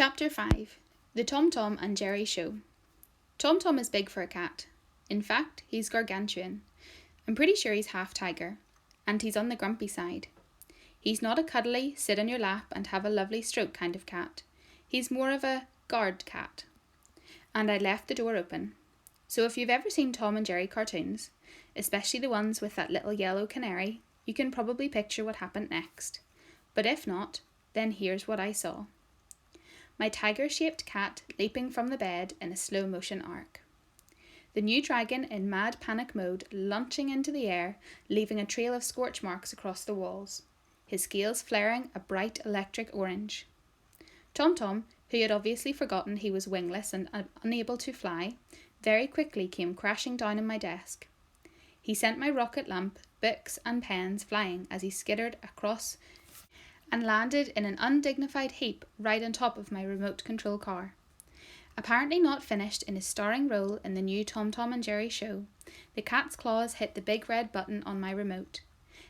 Chapter 5. The Tom Tom and Jerry Show. Tom Tom is big for a cat. In fact, he's gargantuan. I'm pretty sure he's half tiger, and he's on the grumpy side. He's not a cuddly, sit on your lap and have a lovely stroke kind of cat. He's more of a guard cat. And I left the door open. So if you've ever seen Tom and Jerry cartoons, especially the ones with that little yellow canary, you can probably picture what happened next. But if not, then here's what I saw. My tiger-shaped cat leaping from the bed in a slow-motion arc. The new dragon in mad panic mode launching into the air, leaving a trail of scorch marks across the walls, his scales flaring a bright electric orange. Tom Tom, who had obviously forgotten he was wingless and unable to fly, very quickly came crashing down on my desk. He sent my rocket lamp, books and pens flying as he skittered across and landed in an undignified heap right on top of my remote control car. Apparently not finished in his starring role in the new Tom Tom and Jerry show, the cat's claws hit the big red button on my remote.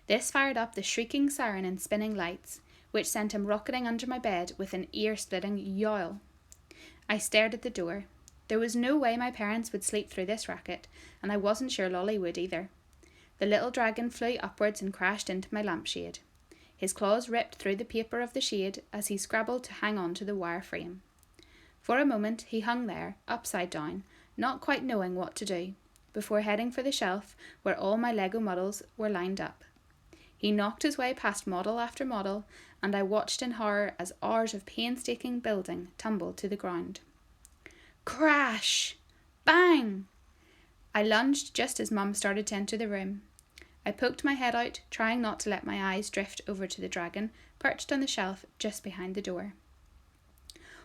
This fired up the shrieking siren and spinning lights, which sent him rocketing under my bed with an ear-splitting yowl. I stared at the door. There was no way my parents would sleep through this racket, and I wasn't sure Lolly would either. The little dragon flew upwards and crashed into my lampshade. His claws ripped through the paper of the shade as he scrabbled to hang on to the wire frame. For a moment he hung there, upside down, not quite knowing what to do, before heading for the shelf where all my Lego models were lined up. He knocked his way past model after model, and I watched in horror as hours of painstaking building tumbled to the ground. Crash! Bang! I lunged just as Mum started to enter the room. I poked my head out, trying not to let my eyes drift over to the dragon, perched on the shelf just behind the door.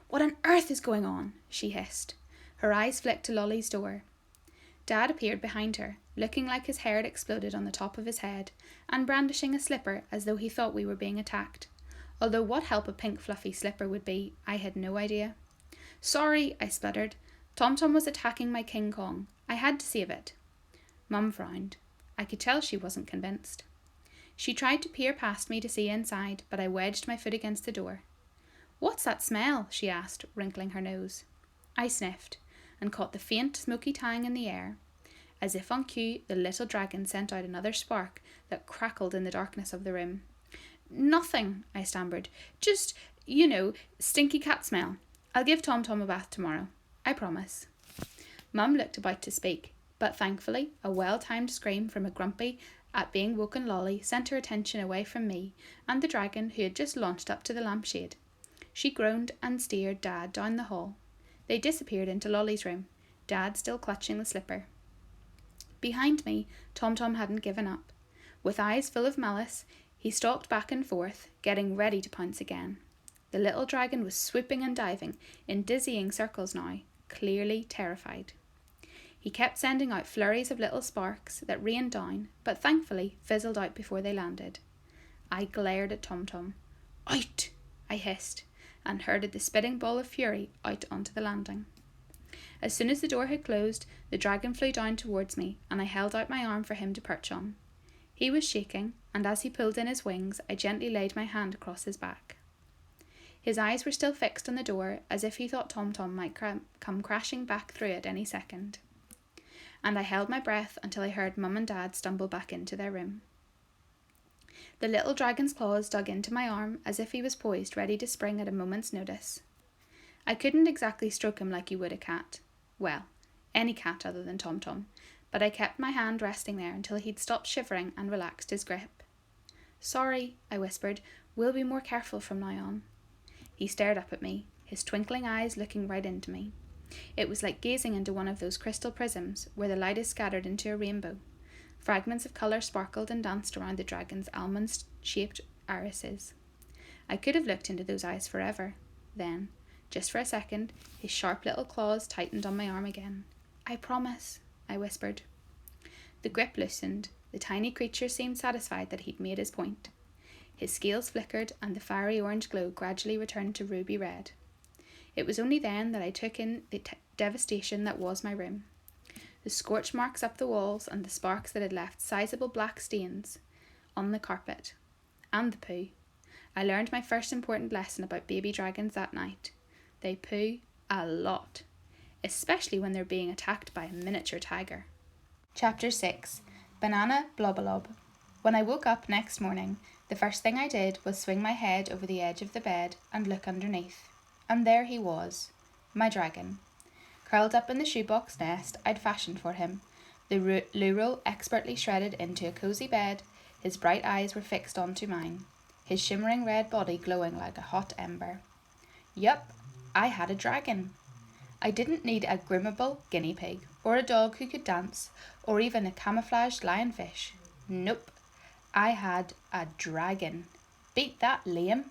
What on earth is going on? She hissed. Her eyes flicked to Lolly's door. Dad appeared behind her, looking like his hair had exploded on the top of his head, and brandishing a slipper as though he thought we were being attacked. Although what help a pink fluffy slipper would be, I had no idea. Sorry, I spluttered. Tom Tom was attacking my King Kong. I had to save it. Mum frowned. I could tell she wasn't convinced. She tried to peer past me to see inside, but I wedged my foot against the door. What's that smell? She asked, wrinkling her nose. I sniffed, and caught the faint, smoky tang in the air. As if on cue, the little dragon sent out another spark that crackled in the darkness of the room. Nothing, I stammered. Just, stinky cat smell. I'll give Tom Tom a bath tomorrow. I promise. Mum looked about to speak, but thankfully a well-timed scream from a grumpy at being woken Lolly sent her attention away from me and the dragon who had just launched up to the lampshade. She groaned and steered Dad down the hall. They disappeared into Lolly's room, Dad still clutching the slipper. Behind me, Tom Tom hadn't given up. With eyes full of malice, he stalked back and forth, getting ready to pounce again. The little dragon was swooping and diving in dizzying circles now, clearly terrified. He kept sending out flurries of little sparks that rained down, but thankfully fizzled out before they landed. I glared at Tom Tom. Out! I hissed, and herded the spitting ball of fury out onto the landing. As soon as the door had closed, the dragon flew down towards me, and I held out my arm for him to perch on. He was shaking, and as he pulled in his wings, I gently laid my hand across his back. His eyes were still fixed on the door, as if he thought Tom Tom might come crashing back through it any second. And I held my breath until I heard Mum and Dad stumble back into their room. The little dragon's claws dug into my arm as if he was poised, ready to spring at a moment's notice. I couldn't exactly stroke him like you would a cat. Well, any cat other than Tom Tom, but I kept my hand resting there until he'd stopped shivering and relaxed his grip. Sorry, I whispered, we'll be more careful from now on. He stared up at me, his twinkling eyes looking right into me. It was like gazing into one of those crystal prisms where the light is scattered into a rainbow. Fragments of colour sparkled and danced around the dragon's almond-shaped irises. I could have looked into those eyes forever. Then, just for a second, his sharp little claws tightened on my arm again. I promise, I whispered. The grip loosened. The tiny creature seemed satisfied that he'd made his point. His scales flickered and the fiery orange glow gradually returned to ruby red. It was only then that I took in the devastation that was my room. The scorch marks up the walls and the sparks that had left sizable black stains on the carpet. And the poo. I learned my first important lesson about baby dragons that night. They poo a lot, especially when they're being attacked by a miniature tiger. Chapter 6. Banana Blobolob. When I woke up next morning, the first thing I did was swing my head over the edge of the bed and look underneath. And there he was, my dragon. Curled up in the shoebox nest I'd fashioned for him, the loo roll expertly shredded into a cosy bed, his bright eyes were fixed onto mine, his shimmering red body glowing like a hot ember. Yup, I had a dragon. I didn't need a groomable guinea pig, or a dog who could dance, or even a camouflaged lionfish. Nope, I had a dragon. Beat that, Liam.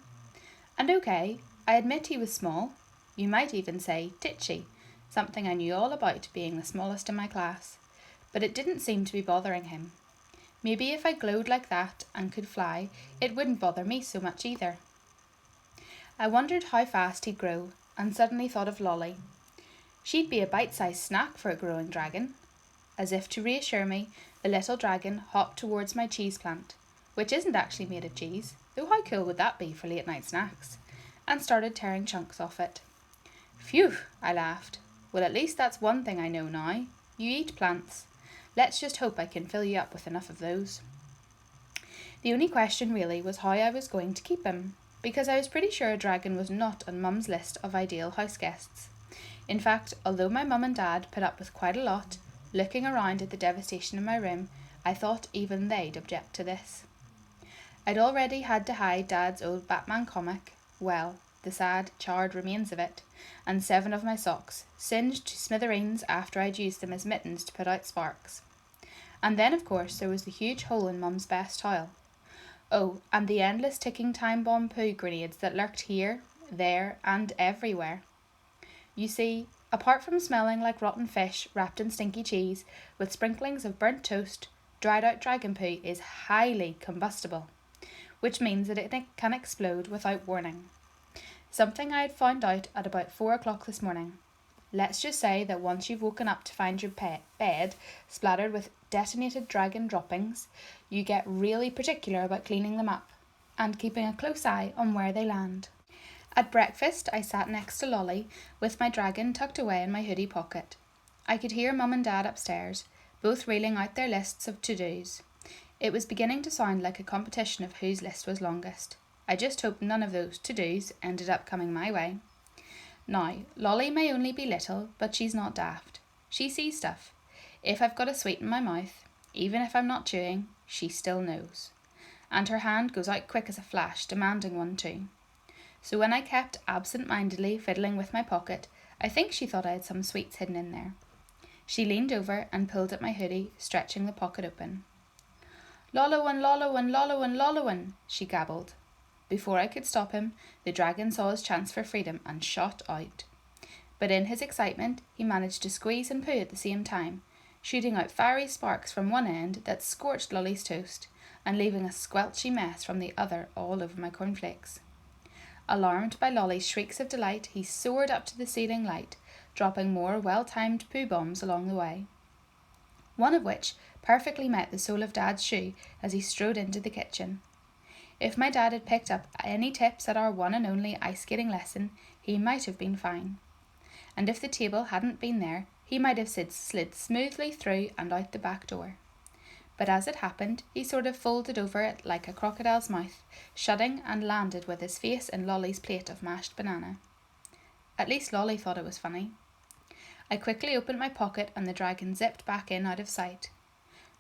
And okay, I admit he was small. You might even say titchy, something I knew all about, being the smallest in my class. But it didn't seem to be bothering him. Maybe if I glowed like that and could fly, it wouldn't bother me so much either. I wondered how fast he'd grow, and suddenly thought of Lolly. She'd be a bite-sized snack for a growing dragon. As if to reassure me, the little dragon hopped towards my cheese plant, which isn't actually made of cheese, though how cool would that be for late night snacks, and started tearing chunks off it. Phew, I laughed. Well, at least that's one thing I know now. You eat plants. Let's just hope I can fill you up with enough of those. The only question really was how I was going to keep him, because I was pretty sure a dragon was not on Mum's list of ideal house guests. In fact, although my mum and dad put up with quite a lot, looking around at the devastation in my room, I thought even they'd object to this. I'd already had to hide Dad's old Batman comic, well, the sad, charred remains of it, and 7 of my socks, singed to smithereens after I'd used them as mittens to put out sparks. And then, of course, there was the huge hole in Mum's best towel. Oh, and the endless ticking time bomb poo grenades that lurked here, there, and everywhere. You see, apart from smelling like rotten fish wrapped in stinky cheese, with sprinklings of burnt toast, dried out dragon poo is highly combustible, which means that it can explode without warning. Something I had found out at about 4 o'clock this morning. Let's just say that once you've woken up to find your bed splattered with detonated dragon droppings, you get really particular about cleaning them up and keeping a close eye on where they land. At breakfast, I sat next to Lolly, with my dragon tucked away in my hoodie pocket. I could hear Mum and Dad upstairs, both reeling out their lists of to-dos. It was beginning to sound like a competition of whose list was longest. I just hoped none of those to-dos ended up coming my way. Now, Lolly may only be little, but she's not daft. She sees stuff. If I've got a sweet in my mouth, even if I'm not chewing, she still knows. And her hand goes out quick as a flash, demanding one too. So when I kept absent-mindedly fiddling with my pocket, I think she thought I had some sweets hidden in there. She leaned over and pulled at my hoodie, stretching the pocket open. "Lollowin, Lollowin, Lollowin, Lollowin," she gabbled. Before I could stop him, the dragon saw his chance for freedom and shot out. But in his excitement, he managed to squeeze and poo at the same time, shooting out fiery sparks from one end that scorched Lolly's toast, and leaving a squelchy mess from the other all over my cornflakes. Alarmed by Lolly's shrieks of delight, he soared up to the ceiling light, dropping more well-timed poo bombs along the way. One of which perfectly met the sole of Dad's shoe as he strode into the kitchen. If my dad had picked up any tips at our one and only ice skating lesson, he might have been fine. And if the table hadn't been there, he might have slid smoothly through and out the back door. But as it happened, he sort of folded over it like a crocodile's mouth, shutting, and landed with his face in Lolly's plate of mashed banana. At least Lolly thought it was funny. I quickly opened my pocket and the dragon zipped back in out of sight.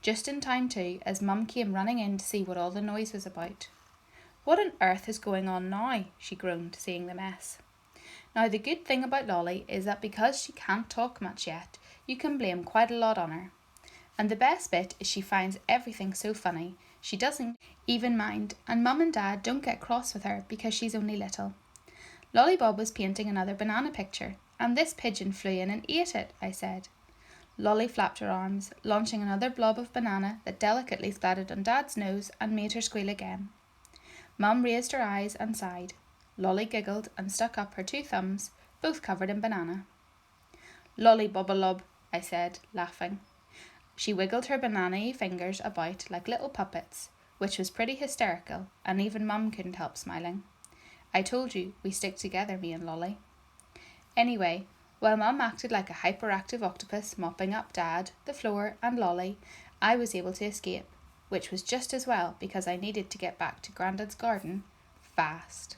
Just in time too, as Mum came running in to see what all the noise was about. "What on earth is going on now?" she groaned, seeing the mess. Now the good thing about Lolly is that because she can't talk much yet, you can blame quite a lot on her. And the best bit is she finds everything so funny, she doesn't even mind, and Mum and Dad don't get cross with her because she's only little. Lollybob was painting another banana picture, and this pigeon flew in and ate it, I said. Lolly flapped her arms, launching another blob of banana that delicately splattered on Dad's nose and made her squeal again. Mum raised her eyes and sighed. Lolly giggled and stuck up her 2 thumbs, both covered in banana. "Lollybobalob," I said, laughing. She wiggled her banana-y fingers about like little puppets, which was pretty hysterical, and even Mum couldn't help smiling. I told you, we stick together, me and Lolly. Anyway, while Mum acted like a hyperactive octopus mopping up Dad, the floor and Lolly, I was able to escape, which was just as well because I needed to get back to Grandad's garden fast.